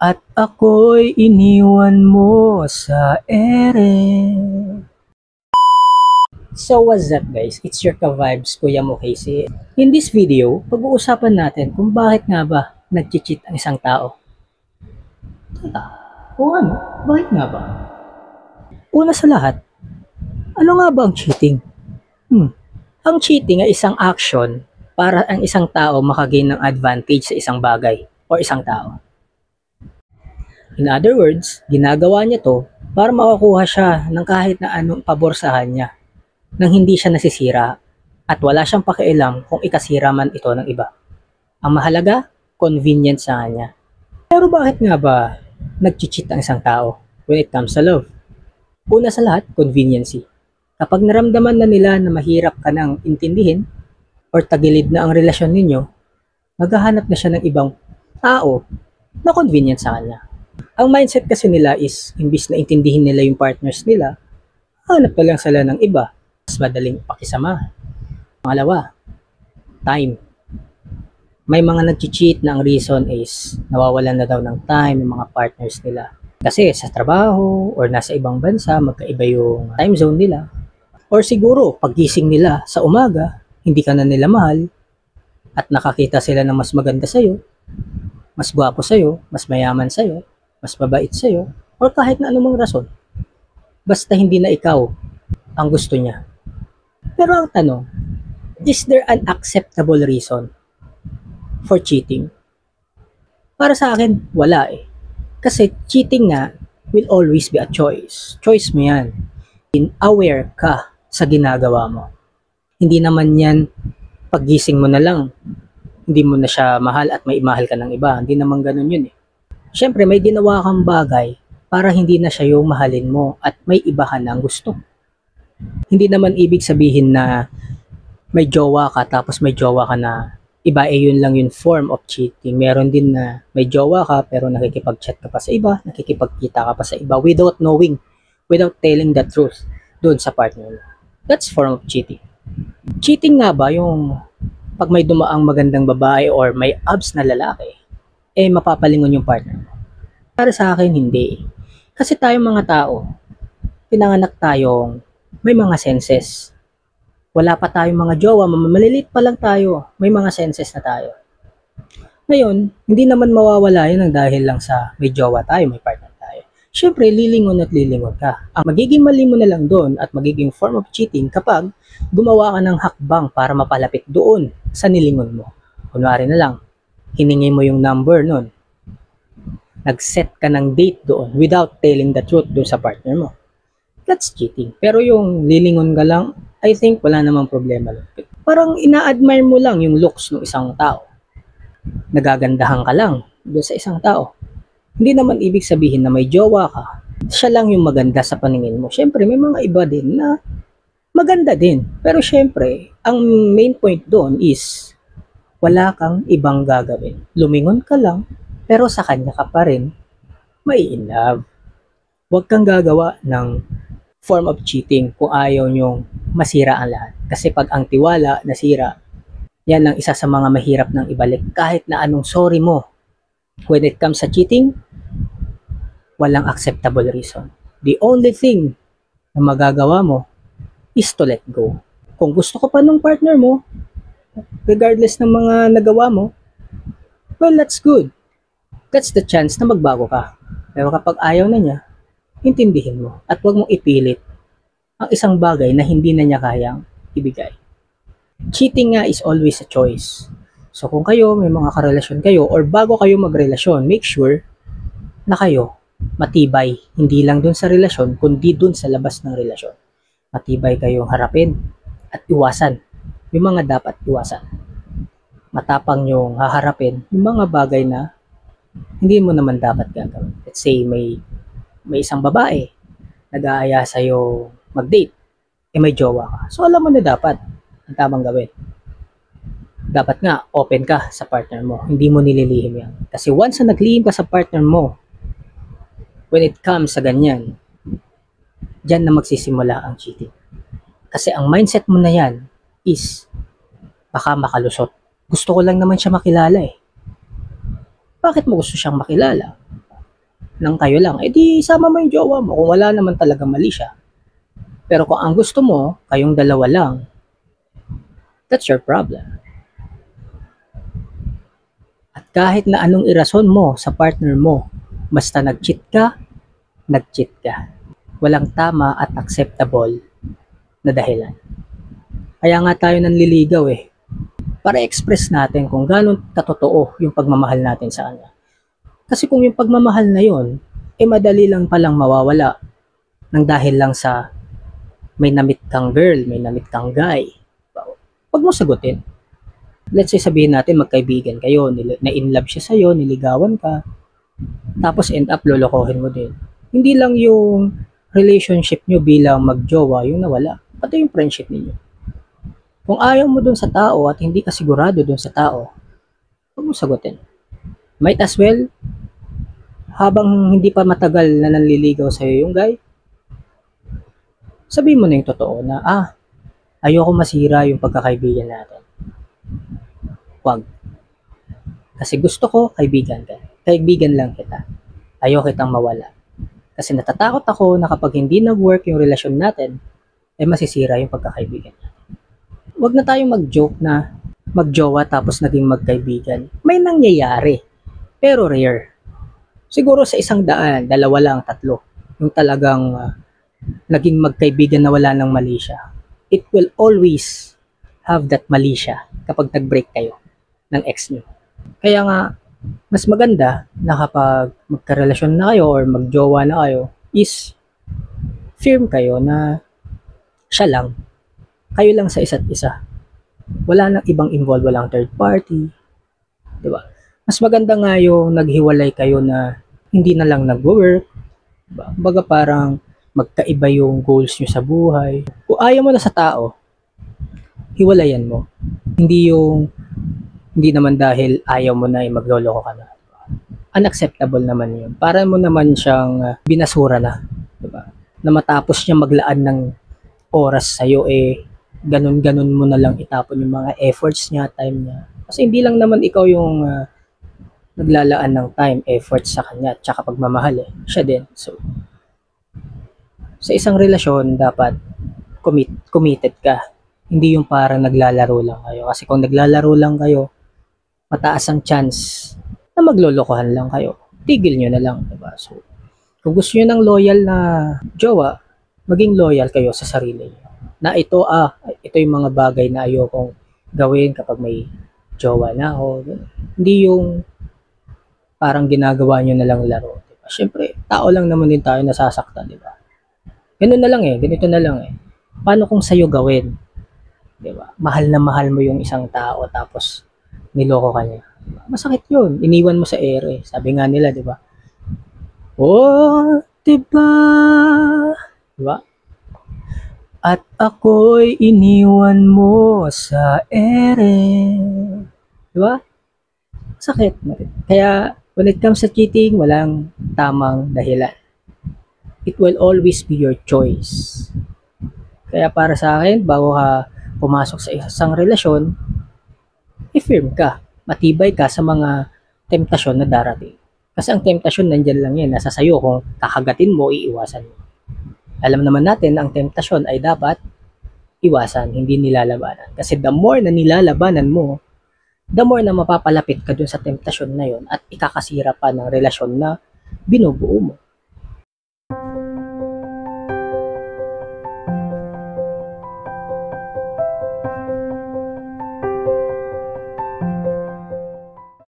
At ako'y iniwan mo sa ere. So what's up guys? It's your ka-vibes, Kuya Mo Casey. In this video, pag-uusapan natin kung bakit nga ba nag-cheat ang isang tao. Teka, o ano? Bakit nga ba? Una sa lahat, ano nga ba ang cheating? Ang cheating ay isang action para ang isang tao makagain ng advantage sa isang bagay o isang tao. In other words, ginagawa niya to para makakuha siya ng kahit na anong pabor sa kanya nang hindi siya nasisira at wala siyang pakialam kung ikasira man ito ng iba. Ang mahalaga, convenient sa kanya. Pero bakit nga ba nag-cheat ang isang tao when it comes sa love? Una sa lahat, conveniency. Kapag naramdaman na nila na mahirap ka nang intindihin or tagilid na ang relasyon ninyo, maghahanap na siya ng ibang tao na convenient sa kanya. Ang mindset kasi nila is, imbis na intindihin nila yung partners nila, hanap na lang sila ng iba. Mas madaling pakisama. Pangalawa, time. May mga nag-cheat na ang reason is nawawalan na daw ng time ng mga partners nila. Kasi sa trabaho or nasa ibang bansa, magkaiba yung time zone nila. Or siguro, paggising nila sa umaga, hindi ka na nila mahal at nakakita sila ng mas maganda sa'yo, mas gwapo sa'yo, mas mayaman sa'yo, mas mabait sa'yo, or kahit na anumang rason. Basta hindi na ikaw ang gusto niya. Pero ang tanong, is there an acceptable reason for cheating? Para sa akin, wala eh. Kasi cheating nga will always be a choice. Choice mo yan. Aware ka sa ginagawa mo. Hindi naman yan paggising mo na lang, hindi mo na siya mahal at may mahal ka ng iba. Hindi naman ganun yun eh. Siyempre, may ginawa kang bagay para hindi na siya yung mahalin mo at may iba ka ng gusto. Hindi naman ibig sabihin na may jowa ka tapos may jowa ka na iba eh yun lang yung form of cheating. Meron din na may jowa ka pero nakikipag-chat ka pa sa iba, nakikipagkita ka pa sa iba without knowing, without telling the truth doon sa partner mo. That's form of cheating. Cheating nga ba yung pag may dumaang magandang babae or may abs na lalaki, eh mapapalingon yung partner mo? Para sa akin, hindi. Kasi tayong mga tao, pinanganak tayong may mga senses. Wala pa tayong mga jowa, maliliit pa lang tayo, may mga senses na tayo. Ngayon, hindi naman mawawala yun ang dahil lang sa may jowa tayo, may partner tayo. Siyempre, lilingon at lilingon ka. Ang magiging mali mo na lang doon at magiging form of cheating kapag gumawa ka ng hakbang para mapalapit doon sa nilingon mo. Kunwari na lang, hiningi mo yung number nun. Nag-set ka ng date doon without telling the truth doon sa partner mo. That's cheating. Pero yung lilingon ka lang, I think wala namang problema. Parang ina-admire mo lang yung looks ng isang tao. Nagagandahan ka lang doon sa isang tao. Hindi naman ibig sabihin na may jowa ka, siya lang yung maganda sa paningin mo. Siyempre, may mga iba din na maganda din. Pero siyempre, ang main point doon is wala kang ibang gagawin. Lumingon ka lang, pero sa kanya ka pa rin mai-inlove. Huwag kang gagawa ng form of cheating kung ayaw nyong masira ang lahat. Kasi pag ang tiwala nasira, yan ang isa sa mga mahirap ng ibalik. Kahit na anong sorry mo, when it comes sa cheating, walang acceptable reason. The only thing na magagawa mo is to let go. Kung gusto ko pa ng partner mo, regardless ng mga nagawa mo, well, that's good. That's the chance na magbago ka. Pero kapag ayaw na niya, intindihin mo at huwag mong ipilit ang isang bagay na hindi na niya kayang ibigay. Cheating nga is always a choice. So kung kayo, may mga karelasyon kayo or bago kayo magrelasyon, make sure na kayo matibay. Hindi lang dun sa relasyon, kundi dun sa labas ng relasyon. Matibay kayong harapin at iwasan yung mga dapat iwasan. Matapang yung haharapin yung mga bagay na hindi mo naman dapat gagawin. Let's say may isang babae nag-aaya sa'yo mag-date, eh may jowa ka. So alam mo na dapat ang tamang gawin. Dapat nga open ka sa partner mo. Hindi mo nililihim yan. Kasi once na naglihim ka sa partner mo, when it comes sa ganyan, dyan na magsisimula ang cheating. Kasi ang mindset mo na yan is baka makalusot. Gusto ko lang naman siya makilala eh. Bakit mo gusto siyang makilala? ng kayo lang, edi sama mo yung jowa mo kung wala naman talaga mali siya. Pero kung ang gusto mo, kayong dalawa lang, that's your problem. At kahit na anong irason mo sa partner mo, basta nag-cheat ka, nag-cheat ka. Walang tama at acceptable na dahilan. Kaya nga tayo nanliligaw para express natin kung gano'n katotoo yung pagmamahal natin sa kanya. Kasi kung yung pagmamahal na yun, madali lang palang mawawala ng dahil lang sa may namit kang girl, may namit kang guy. Huwag mo sagutin. Let's say sabihin natin magkaibigan kayo, na-inlove siya sa'yo, niligawan ka, tapos end up lolokohin mo din. Hindi lang yung relationship nyo bilang magjowa yung nawala, pati yung friendship ninyo. Kung ayaw mo dun sa tao at hindi ka sigurado dun sa tao, huwag mo sagutin. Might as well, habang hindi pa matagal na nanliligaw sa'yo yung guy, sabihin mo na yung totoo na, ayoko masira yung pagkakaibigan natin. Huwag. Kasi gusto ko, kaibigan ka. Kaibigan lang kita. Ayoko kitang mawala. Kasi natatakot ako na kapag hindi nag-work yung relasyon natin, masisira yung pagkakaibigan natin. Huwag na tayong mag-joke na magjowa tapos naging magkaibigan. May nangyayari, pero rare. Siguro sa 100, 2 lang, 3, yung talagang naging magkaibigan na wala ng mali siya. It will always have that mali siya kapag nag-break kayo ng ex nyo. Kaya nga, mas maganda na kapag magkarelasyon na kayo or magjowa na kayo, is firm kayo na siya lang. Kayo lang sa isa't isa. Wala nang ibang involved, walang third party. Diba? Mas maganda nga yung naghiwalay kayo na hindi na lang nag-work. Diba? Baga parang magkaiba yung goals nyo sa buhay. Kung ayaw mo na sa tao, hiwalayan mo. Hindi naman dahil ayaw mo na magloloko ka na. Unacceptable naman yun. Para mo naman siyang binasura na. Diba? Na matapos niya maglaan ng oras sa'yo, ganun-ganun mo na lang itapon yung mga efforts niya, time niya. Kasi hindi lang naman ikaw yung naglalaan ng time, effort sa kanya, tsaka pagmamahal siya din. So, sa isang relasyon, dapat committed ka. Hindi yung parang naglalaro lang kayo. Kasi kung naglalaro lang kayo, mataas ang chance na maglolokohan lang kayo. Tigil nyo na lang, diba? So, kung gusto nyo ng loyal na jowa, maging loyal kayo sa sarili nyo. Na ito yung mga bagay na ayokong gawin kapag may jowa na ako. Hindi yung parang ginagawa nyo na lang laro. Diba? Siyempre, tao lang naman din tayo nasasaktan, diba? Ganun na lang ganito na lang Paano kung sa'yo gawin? Diba? Mahal na mahal mo yung isang tao tapos niloko ka niya. Diba? Masakit yun. Iniwan mo sa ere. Sabi nga nila, diba? Oh, diba? Diba? At ako'y iniwan mo sa ere. Diba? Sakit. Kaya, when it comes to cheating, walang tamang dahilan. It will always be your choice. Kaya para sa akin, bago ka pumasok sa isang relasyon, i-firm ka. Matibay ka sa mga temptasyon na darating. Kasi ang temptasyon nandyan lang yan. Nasa sayo kung kakagatin mo, iiwasan mo. Alam naman natin na ang temptasyon ay dapat iwasan, hindi nilalabanan. Kasi the more na nilalabanan mo, the more na mapapalapit ka dun sa temptasyon na yon at ikakasira pa ng relasyon na binubuo mo.